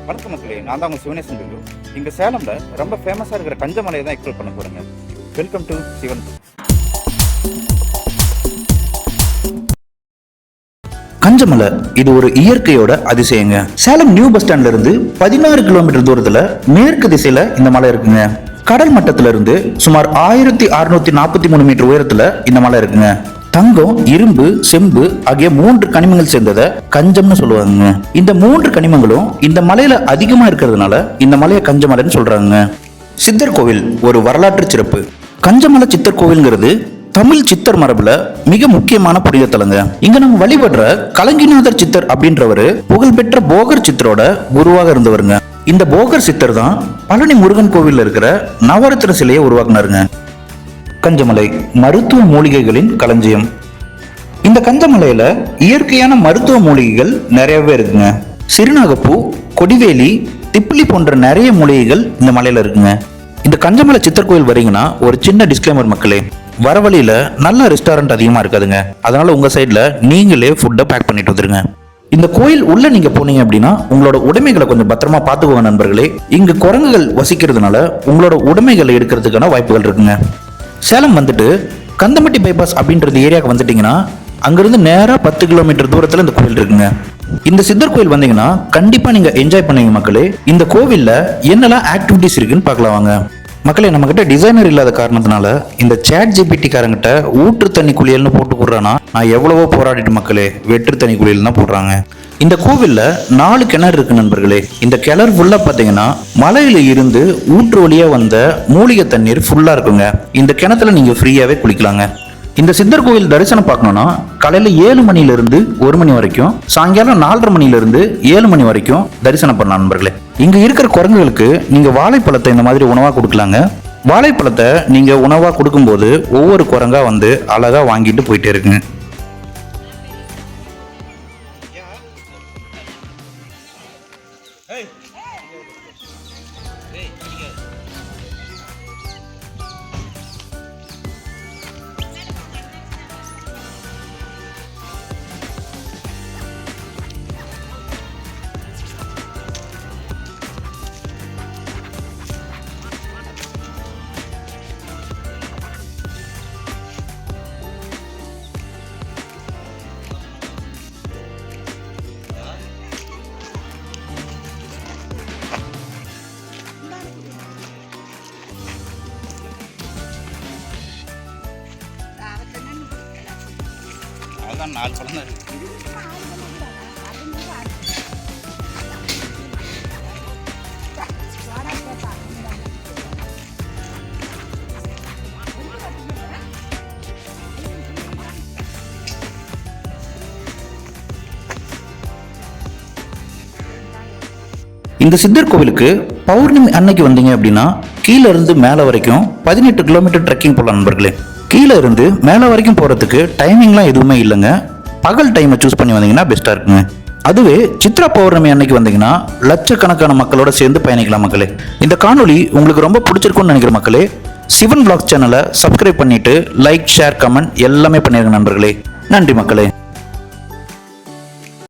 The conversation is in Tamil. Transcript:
வணக்கம் மக்களே, நான் தான் உங்கள் சிவனேசன் வேலு. இங்கே சேலமில் ரொம்ப ஃபேமஸாக இருக்கிற கஞ்சமலையை தான் எக்ஸ்ப்ளோர் பண்ண போகிறேங்க. Welcome to Sivan. கஞ்சமலை இது ஒரு இயற்கையோட அதிசயங்க. சேலம் நியூ பஸ் ஸ்டாண்ட்ல இருந்து 16 கிலோமீட்டர் தூரத்துல மேற்கு திசையில இந்த மலை இருக்குங்க. கடல் மட்டத்துல இருந்து சுமார் 1643 மீட்டர் உயரத்துல இந்த மலை இருக்குங்க. தங்கம், இரும்பு, செம்பு ஆகிய 3 கனிமங்கள் சேர்ந்ததை கஞ்சம்னு சொல்லுவாங்க. இந்த 3 கனிமங்களும் இந்த மலையில அதிகமா இருக்கிறதுனால இந்த மலையை கஞ்சமலைன்னு சொல்றாங்க. சித்தர் கோவில் ஒரு வரலாற்று சிறப்பு. கஞ்சமலை சித்தர் கோவில்ங்கிறது தமிழ் சித்தர் மரபுல மிக முக்கியமான புனித தலங்க. இங்க நம்ம வழிபடுற கலங்கிநாதர் சித்தர் அப்படின்றவரு புகழ்பெற்ற போகர் சித்தரோட குருவாக இருந்தவருங்க. இந்த போகர் சித்தர் தான் பழனி முருகன் கோவில்ல இருக்கிற நவரத்ன சிலையை உருவாக்குனாருங்க. கஞ்சமலை மருத்துவ மூலிகைகளின் களஞ்சியம். இந்த கஞ்சமலையில இயற்கையான மருத்துவ மூலிகைகள் நிறையவே இருக்குங்க. சிறுநாகப்பூ, கொடிவேலி, திப்பிலி போன்ற நிறைய மூலிகைகள் இந்த மலையில இருக்குங்க. இந்த கஞ்சமலை சித்தர் கோயில் வரீங்கன்னா ஒரு சின்ன டிஸ்க்ளைமர் மக்களே, வர வழியில நல்ல ரெஸ்டாரண்ட் அதிகமா இருக்காதுங்க. அதனால உங்க சைட்ல நீங்களே ஃபுட்டை பேக் பண்ணிட்டு வந்துருங்க. இந்த கோயில் உள்ள நீங்க போனீங்க அப்படின்னா உங்களோட உடைமைகளை கொஞ்சம் பத்திரமா பாத்துக்கோங்க நண்பர்களே. இங்கு குரங்குகள் வசிக்கிறதுனால உங்களோட உடைமைகளை எடுக்கிறதுக்கான வாய்ப்புகள் இருக்குங்க. சேலம் வந்துட்டு கந்தம்பட்டி பைபாஸ் அப்படின்றது ஏரியாவுக்கு வந்துட்டீங்கன்னா அங்கிருந்து நேரா 10 கிலோமீட்டர் தூரத்துல இந்த கோயில் இருக்குங்க. இந்த சித்தர் கோயில் வந்தீங்கன்னா கண்டிப்பா நீங்க என்ஜாய் பண்ணுவீங்க மக்களே. இந்த கோவில்ல என்னெல்லாம் ஆக்டிவிட்டிஸ் இருக்குன்னு பார்க்கலாம் வாங்க. மக்களே, நம்ம கிட்ட டிசைனர் இல்லாத காரணத்தினால இந்த சேட் ஜிபிடி காரங்கிட்ட ஊற்று தண்ணி குளியல்னு போட்டு போடுறானா நான் எவ்வளவோ போராடிட்டு மக்களே, வெற்று தண்ணி குளியல் தான் போடுறாங்க. இந்த கோவில்ல 4 கிணறு இருக்கு நண்பர்களே. இந்த கிணறு ஃபுல்லா பாத்தீங்கன்னா மலையில இருந்து ஊற்று வழியா வந்த மூலிகை தண்ணீர் ஃபுல்லா இருக்குங்க. இந்த கிணத்துல நீங்க ஃப்ரீயாவே குளிக்கலாங்க. இந்த சித்தர் கோவில் தரிசனம் பார்க்கணும்னா காலையில 7 மணில இருந்து 1 மணி வரைக்கும், சாயங்காலம் 4:30 மணில இருந்து 7 மணி வரைக்கும் தரிசனம் பண்ணலாம் நண்பர்களே. இங்க இருக்கிற குரங்குகளுக்கு நீங்க வாழைப்பழத்தை இந்த மாதிரி உணவா கொடுக்கலாங்க. வாழைப்பழத்தை நீங்க உணவா கொடுக்கும்போது ஒவ்வொரு குரங்கா வந்து அழகா வாங்கிட்டு போயிட்டே இருக்குங்க. அதான் 4 பழம் தான் இருக்கு. இந்த சித்தர் கோவிலுக்கு பௌர்ணமி அன்னைக்கு வந்தீங்க அப்படின்னா கீழே இருந்து மேலே வரைக்கும் 18 கிலோமீட்டர் ட்ரெக்கிங் போகலாம் நண்பர்களே. கீழே இருந்து மேலே வரைக்கும் போகிறதுக்கு டைமிங்லாம் எதுவுமே இல்லைங்க. பகல் டைமை சூஸ் பண்ணி வந்தீங்கன்னா பெஸ்ட்டாக இருக்குங்க. அதுவே சித்ரா பௌர்ணமி அன்னைக்கு வந்தீங்கன்னா லட்சக்கணக்கான மக்களோட சேர்ந்து பயணிக்கலாம் மக்களே. இந்த காணொலி உங்களுக்கு ரொம்ப பிடிச்சிருக்கும்னு நினைக்கிற மக்களே, சிவன் vlogs சேனலை சப்ஸ்கிரைப் பண்ணிட்டு லைக், ஷேர், கமெண்ட் எல்லாமே பண்ணிருங்க நண்பர்களே. நன்றி மக்களே.